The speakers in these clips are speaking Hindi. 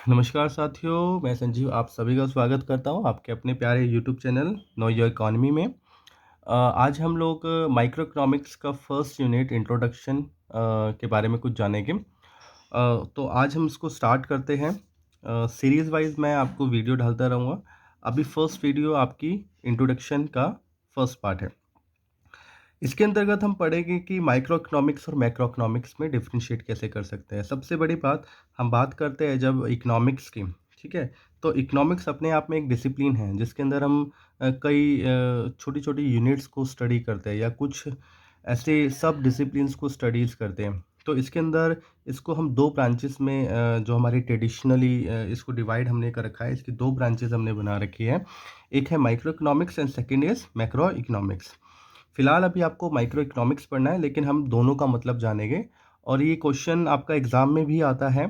नमस्कार साथियों, मैं संजीव आप सभी का स्वागत करता हूँ आपके अपने प्यारे YouTube channel know your economy में। आज हम लोग माइक्रो इकोनॉमिक्स का फर्स्ट यूनिट इंट्रोडक्शन के बारे में कुछ जानेंगे। तो आज हम इसको स्टार्ट करते हैं। सीरीज़ वाइज मैं आपको वीडियो डालता रहूँगा। अभी फर्स्ट वीडियो आपकी इंट्रोडक्शन का फर्स्ट पार्ट है। इसके अंतर्गत हम पढ़ेंगे कि माइक्रो इकोनॉमिक्स और मैक्रो इकोनॉमिक्स में डिफरेंशिएट कैसे कर सकते हैं। सबसे बड़ी बात हम बात करते हैं जब इकोनॉमिक्स की, ठीक है? तो इकोनॉमिक्स अपने आप में एक डिसिप्लिन है जिसके अंदर हम कई छोटी-छोटी यूनिट्स को स्टडी करते हैं या कुछ ऐसे सब डिसिप्लिन्स को स्टडीज़ करते हैं। तो इसके अंदर इसको हम 2 ब्रांचेस में जो हमारी ट्रेडिशनली इसको डिवाइड हमने कर रखा है, इसकी 2 ब्रांचेस हमने बना रखी है। एक है micro economics and second is macro economics. फिलहाल अभी आपको माइक्रो इकोनॉमिक्स पढ़ना है लेकिन हम दोनों का मतलब जानेंगे और ये क्वेश्चन आपका एग्ज़ाम में भी आता है।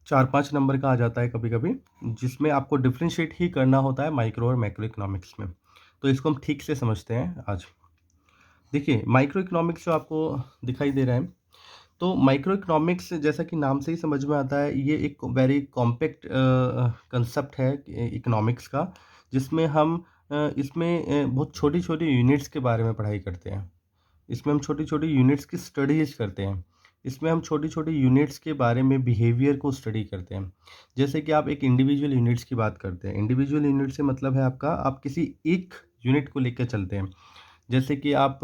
4-5 नंबर का आ जाता है कभी-कभी, जिसमें आपको डिफरेंशिएट ही करना होता है माइक्रो और मैक्रो इकोनॉमिक्स में। तो इसको हम ठीक से समझते हैं आज। देखिए, माइक्रो इकोनॉमिक्स जो आपको दिखाई दे रहा है, तो माइक्रो इकोनॉमिक्स जैसा कि नाम से ही समझ में आता है, ये एक वेरी कॉम्पैक्ट कांसेप्ट है इकोनॉमिक्स का, जिसमें हम इसमें बहुत छोटी-छोटी यूनिट्स के बारे में पढ़ाई करते हैं। इसमें हम छोटी-छोटी यूनिट्स की स्टडीज़ करते हैं। इसमें हम छोटी-छोटी यूनिट्स के बारे में बिहेवियर को स्टडी करते हैं। जैसे कि आप एक इंडिविजुअल यूनिट्स की बात करते हैं। इंडिविजुअल यूनिट से मतलब है आपका आप किसी एक यूनिट को लेकर चलते हैं। जैसे कि आप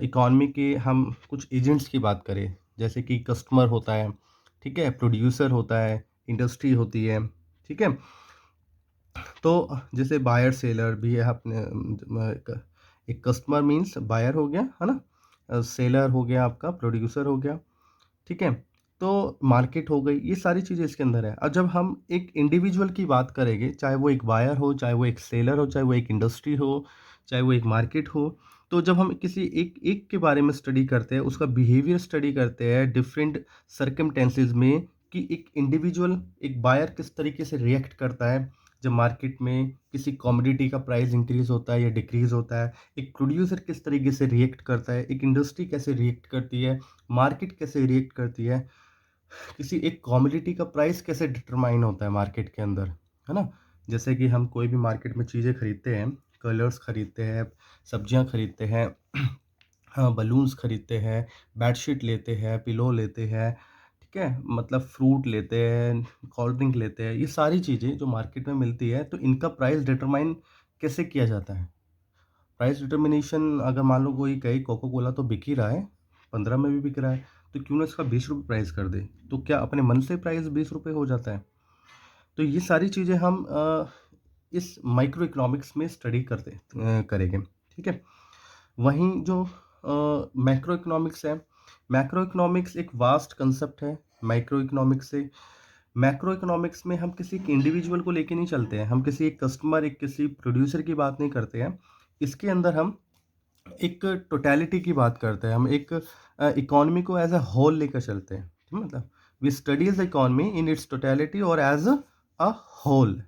इकॉनमी के हम कुछ एजेंट्स की बात करें, जैसे कि कस्टमर होता है, ठीक है? प्रोड्यूसर होता है, इंडस्ट्री होती है, ठीक है? तो जैसे बायर सेलर भी है अपने एक कस्टमर मीन्स बायर हो गया, है ना? सेलर हो गया आपका, प्रोड्यूसर हो गया, ठीक है? तो मार्केट हो गई, ये सारी चीज़ें इसके अंदर है। और जब हम एक इंडिविजुअल की बात करेंगे, चाहे वो एक बायर हो, चाहे वो एक सेलर हो, चाहे वो एक इंडस्ट्री हो, चाहे वो एक मार्केट हो, तो जब हम किसी एक एक के बारे में स्टडी करते हैं, उसका बिहेवियर स्टडी करते हैं डिफरेंट सर्कमस्टेंसेस में कि एक इंडिविजुअल, एक बायर किस तरीके से रिएक्ट करता है, जब मार्केट में किसी कमोडिटी का प्राइस इंक्रीज़ होता है या डिक्रीज़ होता है। एक प्रोड्यूसर किस तरीके से रिएक्ट करता है, एक इंडस्ट्री कैसे रिएक्ट करती है, मार्केट कैसे रिएक्ट करती है, किसी एक कमोडिटी का प्राइस कैसे डिटरमाइन होता है मार्केट के अंदर, है ना? जैसे कि हम कोई भी मार्केट में चीज़ें खरीदते हैं, कलर्स खरीदते हैं, सब्जियाँ खरीदते हैं, हाँ, बलून्स खरीदते हैं, बेडशीट लेते हैं, पिलो लेते हैं, ठीक है? मतलब फ्रूट लेते हैं, कोल्ड ड्रिंक लेते हैं, ये सारी चीज़ें जो मार्केट में मिलती है, तो इनका प्राइस डिटरमाइन कैसे किया जाता है? प्राइस डिटर्मिनेशन अगर मान लो कोई कहे कोका कोला तो बिक ही रहा है, 15 में भी बिक रहा है, तो क्यों ना इसका ₹20 प्राइस कर दें? तो क्या अपने मन से प्राइस ₹20 हो जाता है? तो ये सारी चीज़ें हम इस माइक्रो इकोनॉमिक्स में स्टडी करेंगे, ठीक है? वहीं जो मैक्रो इकोनॉमिक्स है, मैक्रो इकोनॉमिक्स एक वास्ट कांसेप्ट है माइक्रो इकोनॉमिक्स से। मैक्रो इकोनॉमिक्स में हम किसी एक इंडिविजुअल को लेके नहीं चलते हैं, हम किसी एक कस्टमर, एक किसी प्रोड्यूसर की बात नहीं करते हैं। इसके अंदर हम एक टोटैलिटी की बात करते हैं, हम एक इकोनॉमी को एज़ अ होल लेकर चलते हैं, ठीक है? मतलब we studies the economy in its totality और एज़ अ होल,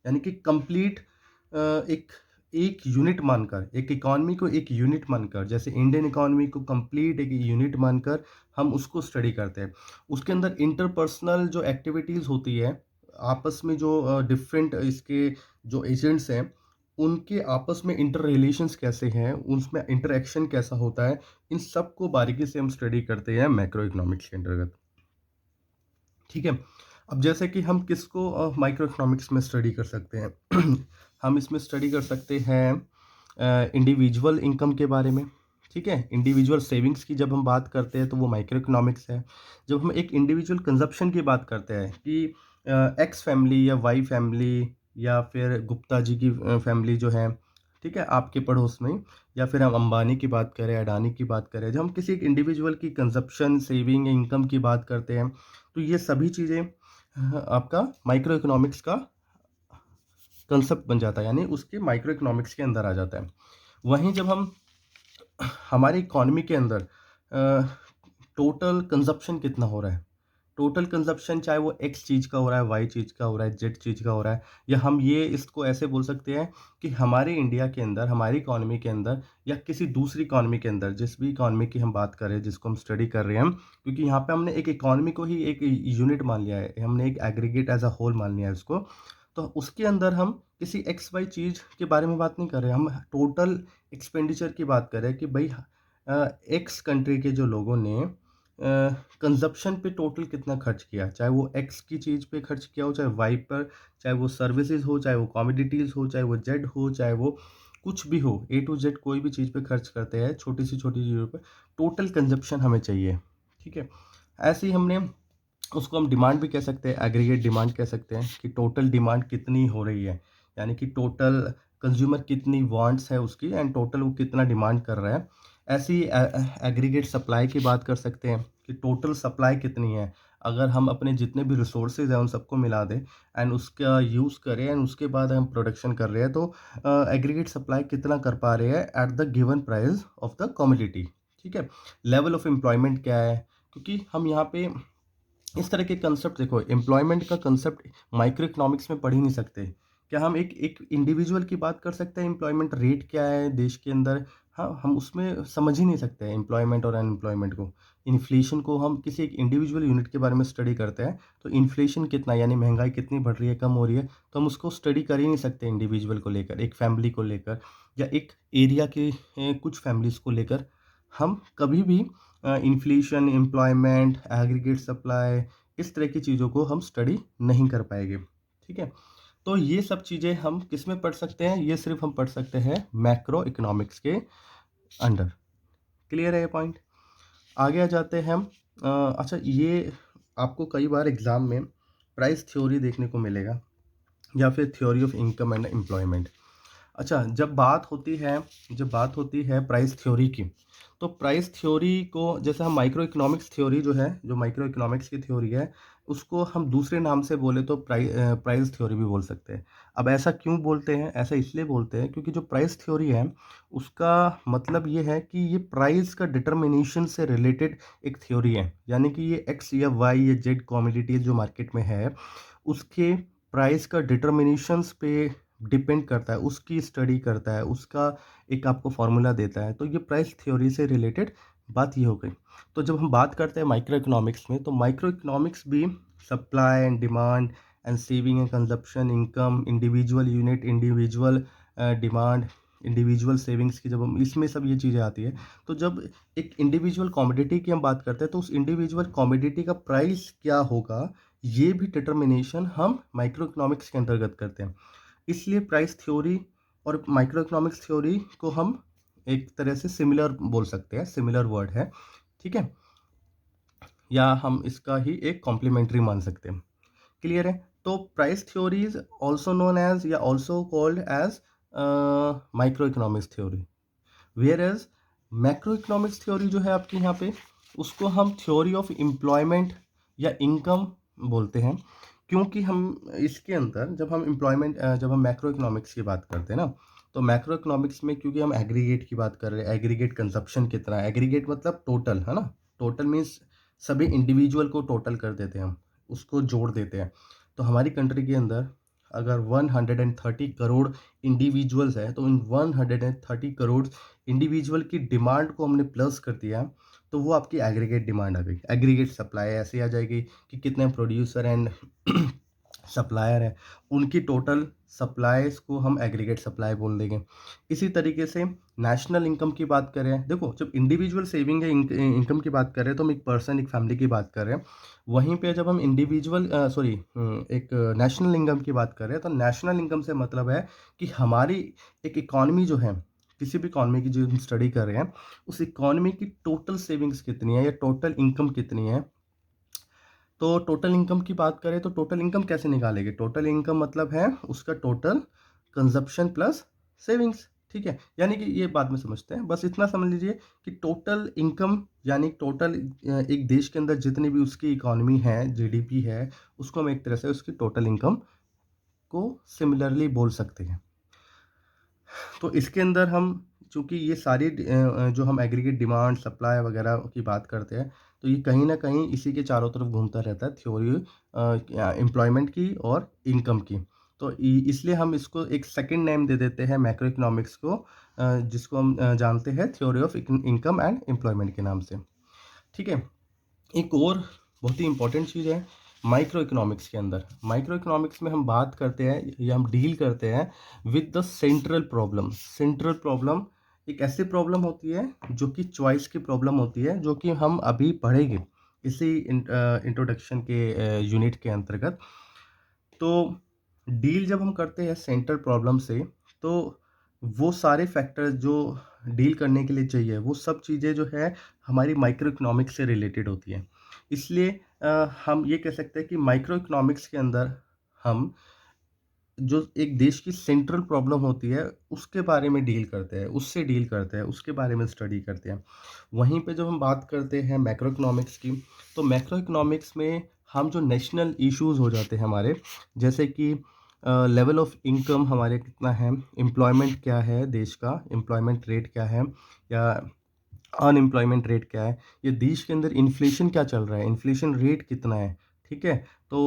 यानी कि कंप्लीट एक एक यूनिट मानकर, एक इकोनॉमी को एक यूनिट मानकर, जैसे इंडियन इकोनॉमी को कंप्लीट एक यूनिट मानकर हम उसको स्टडी करते हैं। उसके अंदर इंटरपर्सनल जो एक्टिविटीज़ होती है, आपस में जो डिफरेंट इसके जो एजेंट्स हैं, उनके आपस में इंटर रिलेशंस कैसे हैं, उसमें इंटरैक्शन कैसा होता है, इन सब को बारीकी से हम स्टडी करते हैं मैक्रो इकोनॉमिक्स के अंतर्गत, ठीक है? अब जैसे कि हम किसको माइक्रो इकोनॉमिक्स में स्टडी कर सकते हैं? हम इसमें स्टडी कर सकते हैं इंडिविजुअल इनकम के बारे में, ठीक है? इंडिविजुअल सेविंग्स की जब हम बात करते हैं तो वो माइक्रो इकोनॉमिक्स है। जब हम एक इंडिविजुअल कंज़प्शन की बात करते हैं कि एक्स फैमिली या वाई फैमिली या फिर गुप्ता जी की फैमिली जो है, ठीक है? आपके पड़ोस में, या फिर हम अंबानी की बात करें, अडानी की बात करें, जब हम किसी एक इंडिविजुअल की कंज़प्शन, सेविंग या इनकम की बात करते हैं, तो ये सभी चीज़ें आपका माइक्रो इकोनॉमिक्स का कंसेप्ट बन जाता है, यानी उसके माइक्रो इकोनॉमिक्स के अंदर आ जाता है। वहीं जब हम हमारी इकोनॉमी के अंदर टोटल कंज़प्शन कितना हो रहा है, टोटल कंज़प्शन चाहे वो एक्स चीज़ का हो रहा है, वाई चीज़ का हो रहा है, जेड चीज़ का हो रहा है, या हम ये इसको ऐसे बोल सकते हैं कि हमारे इंडिया के अंदर, हमारी इकॉनमी के अंदर या किसी दूसरी इकॉनमी के अंदर, जिस भी इकॉनमी की हम बात कर रहे हैं, जिसको हम स्टडी कर रहे हैं हम, क्योंकि यहाँ पे हमने एक इकॉनमी को ही एक यूनिट मान लिया है, हमने एक एग्रीगेट एज़ अ होल मान लिया है उसको। तो उसके अंदर हम किसी एक्स वाई चीज़ के बारे में बात नहीं कर रहे, हम टोटल एक्सपेंडिचर की बात कर रहे हैं कि भई एक्स कंट्री के जो लोगों ने कंज़प्शन पे टोटल कितना खर्च किया, चाहे वो एक्स की चीज़ पे खर्च किया हो, चाहे वाई पर, चाहे वो सर्विसेज़ हो, चाहे वो कमोडिटीज़ हो, चाहे वो जेड हो, चाहे वो कुछ भी हो, ए टू जेड कोई भी चीज़ पे खर्च करते हैं, छोटी से छोटी चीज़ों पे, टोटल कंज़प्शन हमें चाहिए, ठीक है? ऐसे ही हमने उसको हम डिमांड भी कह सकते हैं, एग्रीगेट डिमांड कह सकते हैं कि टोटल डिमांड कितनी हो रही है, यानी कि टोटल कंज्यूमर कितनी वांट्स है उसकी एंड टोटल वो कितना डिमांड कर रहा है। ऐसे ही एग्रीगेट सप्लाई की बात कर सकते हैं कि टोटल सप्लाई कितनी है। अगर हम अपने जितने भी रिसोर्सेज हैं उन सबको मिला दें एंड उसका यूज़ करें एंड उसके बाद हम प्रोडक्शन कर रहे हैं, तो एग्रीगेट सप्लाई कितना कर पा रहे हैं at the given price of the commodity, ठीक है? लेवल ऑफ एम्प्लॉयमेंट क्या है, क्योंकि हम यहाँ पे इस तरह के कंसेप्ट, देखो एम्प्लॉयमेंट का कंसेप्ट माइक्रो इकोनॉमिक्स में पढ़ ही नहीं सकते। क्या हम एक एक इंडिविजुअल की बात कर सकते हैं एम्प्लॉयमेंट रेट क्या है देश के अंदर? हाँ, हम उसमें समझ ही नहीं सकते हैं एम्प्लॉयमेंट और अनएम्प्लॉयमेंट को। इन्फ्लेशन को हम किसी एक इंडिविजुअल यूनिट के बारे में स्टडी करते हैं, तो इन्फ्लेशन कितना, यानी महँगाई कितनी बढ़ रही है, कम हो रही है, तो हम उसको स्टडी कर ही नहीं सकते इंडिविजुअल को लेकर, एक फैमिली को लेकर या एक एरिया के कुछ फैमिलीज़ को लेकर। हम कभी भी इन्फ्लेशन, एम्प्लॉयमेंट, एग्रीगेट सप्लाई, इस तरह की चीज़ों को हम स्टडी नहीं कर पाएँगे, ठीक है? तो ये सब चीज़ें हम किस में पढ़ सकते हैं? ये सिर्फ़ हम पढ़ सकते हैं मैक्रो इकोनॉमिक्स के अंडर। क्लियर है ये पॉइंट? आगे आ जाते हैं हम। अच्छा, ये आपको कई बार एग्ज़ाम में प्राइस थ्योरी देखने को मिलेगा या फिर theory of income and employment. अच्छा, जब बात होती है प्राइस थ्योरी की, तो प्राइस थ्योरी को जैसे हम माइक्रो इकोनॉमिक्स थ्योरी जो है, जो माइक्रो इकोनॉमिक्स की थ्योरी है, उसको हम दूसरे नाम से बोले तो प्राइस थ्योरी भी बोल सकते हैं। अब ऐसा क्यों बोलते हैं? ऐसा इसलिए बोलते हैं क्योंकि जो प्राइस थ्योरी है, उसका मतलब ये है कि ये प्राइस का डिटरमिनेशन से रिलेटेड एक थ्योरी है। यानी कि ये एक्स या वाई या जेड कमोडिटी जो मार्केट में है, उसके प्राइस का डिटरमिनेशंस पे डिपेंड करता है, उसकी स्टडी करता है, उसका एक आपको फ़ॉर्मूला देता है। तो ये प्राइस थ्योरी से रिलेटेड बात ये हो गई। तो जब हम बात करते हैं माइक्रो इकोनॉमिक्स में, तो माइक्रो इकोनॉमिक्स भी supply and demand and saving and consumption, income, individual unit, individual demand, individual savings की, जब हम इसमें सब ये चीज़ें आती है। तो जब एक इंडिविजुअल कमोडिटी की हम बात करते हैं, तो उस इंडिविजुअल कमोडिटी का प्राइस क्या होगा, ये भी डिटरमिनेशन हम माइक्रो इकोनॉमिक्स के अंतर्गत करते हैं। इसलिए प्राइस थ्योरी और माइक्रो इकोनॉमिक्स थ्योरी को हम एक तरह से सिमिलर बोल सकते हैं, सिमिलर वर्ड है, ठीक है? या हम इसका ही एक कॉम्प्लीमेंट्री मान सकते हैं। क्लियर है? तो price theory is also known as या also called as microeconomics theory, whereas macroeconomics theory जो है आपकी यहाँ पे, उसको हम थ्योरी ऑफ एम्प्लॉयमेंट या इनकम बोलते हैं। क्योंकि हम इसके अंदर जब हम मैक्रो इकोनॉमिक्स की बात करते हैं ना, तो मैक्रो इकोनॉमिक्स में क्योंकि हम एग्रीगेट की बात कर रहे हैं, एग्रीगेट कंजप्शन कितना है, एग्रीगेट मतलब टोटल, है ना? टोटल मीन्स सभी इंडिविजुअल को टोटल कर देते हैं हम, उसको जोड़ देते हैं। तो हमारी कंट्री के अंदर अगर 130 करोड़ इंडिविजुअल्स हैं, तो उन 130 करोड़ इंडिविजुअल की डिमांड को हमने प्लस कर दिया, तो वो आपकी एग्रीगेट डिमांड आ गई। एग्रीगेट सप्लाई ऐसे आ जाएगी कि कितने प्रोड्यूसर एंड सप्लायर हैं, उनकी टोटल सप्लाईज को हम एग्रीगेट सप्लाई बोल देंगे। इसी तरीके से नेशनल इनकम की बात करें, देखो जब इंडिविजुअल सेविंग या इनकम की बात कर रहे हैं, तो हम एक पर्सन, एक फैमिली की बात कर रहे हैं। वहीं पे जब हम एक नेशनल इनकम की बात कर रहे हैं, तो नेशनल इनकम से मतलब है कि हमारी एक इकॉनमी जो है, किसी भी इकॉनमी की जो हम स्टडी कर रहे हैं, उस इकॉनमी की टोटल सेविंग्स कितनी है या टोटल इनकम कितनी है। तो टोटल इनकम की बात करें, तो टोटल इनकम कैसे निकालेंगे? टोटल इनकम मतलब है उसका टोटल कंजप्शन प्लस सेविंग्स, ठीक है? यानी कि ये बाद में समझते हैं, बस इतना समझ लीजिए कि टोटल इनकम यानी टोटल एक देश के अंदर जितनी भी उसकी इकॉनमी है, जीडीपी है, उसको हम एक तरह से उसकी टोटल इनकम को सिमिलरली बोल सकते हैं। तो इसके अंदर हम, चूँकि ये सारी जो हम एग्रीगेट डिमांड, सप्लाई वगैरह की बात करते हैं, तो ये कहीं न कहीं इसी के चारों तरफ घूमता रहता है, थ्योरी एम्प्लॉयमेंट की और इनकम की। तो इ इसलिए हम इसको एक सेकंड नेम दे देते हैं मैक्रो इकोनॉमिक्स को, जिसको हम जानते हैं theory of income and employment के नाम से। ठीक है? एक और बहुत ही इम्पोर्टेंट चीज़ है माइक्रो इकोनॉमिक्स के अंदर। माइक्रो इकोनॉमिक्स में हम बात करते हैं या हम डील करते हैं with the central problem. Central problem एक ऐसी प्रॉब्लम होती है जो कि चॉइस की प्रॉब्लम होती है, जो कि हम अभी पढ़ेंगे इसी इंट्रोडक्शन के यूनिट के अंतर्गत। तो डील जब हम करते हैं सेंट्रल प्रॉब्लम से, तो वो सारे फैक्टर्स जो डील करने के लिए चाहिए, वो सब चीज़ें जो है हमारी माइक्रो इकोनॉमिक्स से रिलेटेड होती हैं। इसलिए हम ये कह सकते हैं कि माइक्रो इकोनॉमिक्स के अंदर हम जो एक देश की सेंट्रल प्रॉब्लम होती है, उसके बारे में डील करते हैं, उससे डील करते हैं, उसके बारे में स्टडी करते हैं। वहीं पे जब हम बात करते हैं मैक्रो इकोनॉमिक्स की, तो मैक्रो इकोनॉमिक्स में हम जो नेशनल इश्यूज़ हो जाते हैं हमारे, जैसे कि लेवल ऑफ इनकम हमारे कितना है, एम्प्लॉयमेंट क्या है देश का, एम्प्लॉयमेंट रेट क्या है, या अनएम्प्लॉयमेंट रेट क्या है, ये देश के अंदर इन्फ्लेशन क्या चल रहा है, इन्फ्लेशन रेट कितना है, ठीक है? तो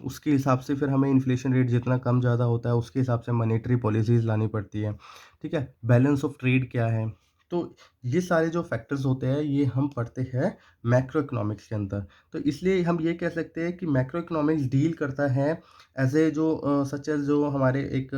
उसके हिसाब से फिर हमें इन्फ्लेशन रेट जितना कम ज़्यादा होता है, उसके हिसाब से मॉनेटरी पॉलिसीज़ लानी पड़ती है, ठीक है? बैलेंस ऑफ ट्रेड क्या है? तो ये सारे जो फैक्टर्स होते हैं, ये हम पढ़ते हैं मैक्रो इकोनॉमिक्स के अंदर। तो इसलिए हम ये कह सकते हैं कि मैक्रो इकोनॉमिक्स डील करता है एज़ ए जो सच एज़ जो हमारे एक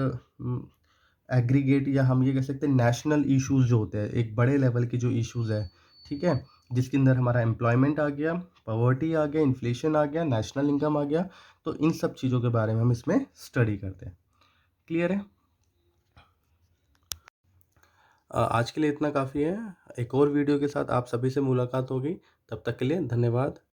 एग्रीगेट, या हम ये कह सकते हैं नेशनल इश्यूज़ जो होते हैं, एक बड़े लेवल के जो इश्यूज़ है, ठीक है? जिसके अंदर हमारा एम्प्लॉयमेंट आ गया, पॉवर्टी आ गया, इन्फ्लेशन आ गया, नेशनल इनकम आ गया, तो इन सब चीज़ों के बारे में हम इसमें स्टडी करते हैं। क्लियर है? आज के लिए इतना काफ़ी है। एक और वीडियो के साथ आप सभी से मुलाकात होगी। तब तक के लिए धन्यवाद।